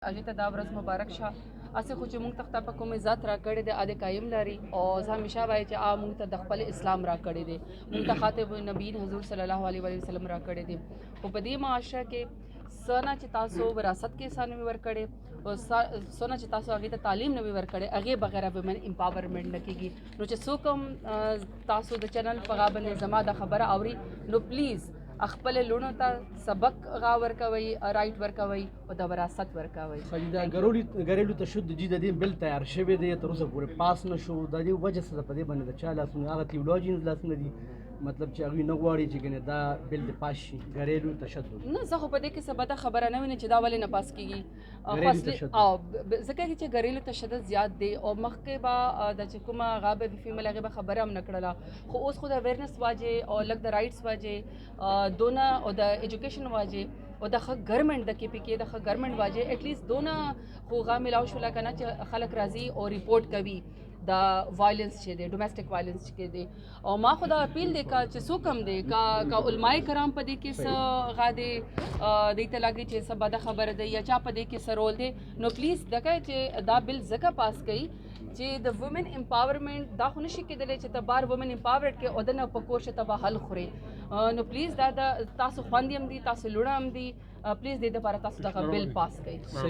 هغې ته دا ورځ مبارک شه. هسې خو چې موږ ته خدای په کوم عزت راکړی دی ادې قایم لري او زه همیشه وایي چې موږ ته د خپل اسلام راکړی دی، موږ ته خاطب نبیین حضور صلی الله علیه وسلم راکړی دی. خو په دې معاشره کې څه نه چې تاسو وراثت کې څه نه وي ورکړی او څه نه چې تاسو هغې ته تعلیم نه وي ورکړی، هغې بغیر وومن امپاورمنټ نه کېږي. نو چې څوک هم تاسو د چینل په غا باندې زما دا خبره اوري نو پلیز خپل لونو ته سبق غا ورکوي، رایټ ورکوي او د وراثت ورکوي. دا ګریلو تشدد د دې بل تیار شوی دی تر اوسه پورې پاس نه شو. د دې وجه څه ده په دې باندې د چا لاسونه هغه تیولوژینز لاسونه دي مطلب چې هغوی نه غواړي چې ګنې دا بل د پاس شي ګریلو تشدد. نه زه خو په دې کې څه بده خبره نه وینم چې دا ولې نه پاس کېږي. ځکه چې ګریلو تشدد زیات دی او مخکې به د چې کومه هغه به فیمیل هغې به خبره هم نه کړله، خو اوس خو د اویرنس واجې او لږ د رایټس واجې دونه او د ایجوکیشن واجې او د ښه ګورنمنټ د کې پی کې د ښه ګورنمنټ واجې ایټلیسټ دونه خو هغه میلاو شوله که نه چې خلک راځي او ریپورټ کوي دا وایلنس چې دی ډومestic وایلنس چې دی. او ما خو دا اپیل دی که چې څوک هم دی که علماء کرام په دې کې څه غا دی دوی ته لګي چې څه بده خبره دی یا چا په دې کې څه رول دی، نو پلیز دغه چې دا بل ځکه پاس کوي چې د وومن امپاورمنټ دا خو نشي کېدلی چې ته بار وومن امپاورډ کې او دنه په کور شه ته به حل خورې. نو پلیز دا د تاسو خویندې هم دي، تاسو لوڼه هم دي، پلیز دې دپاره تاسو دغه بل پاس کوئ.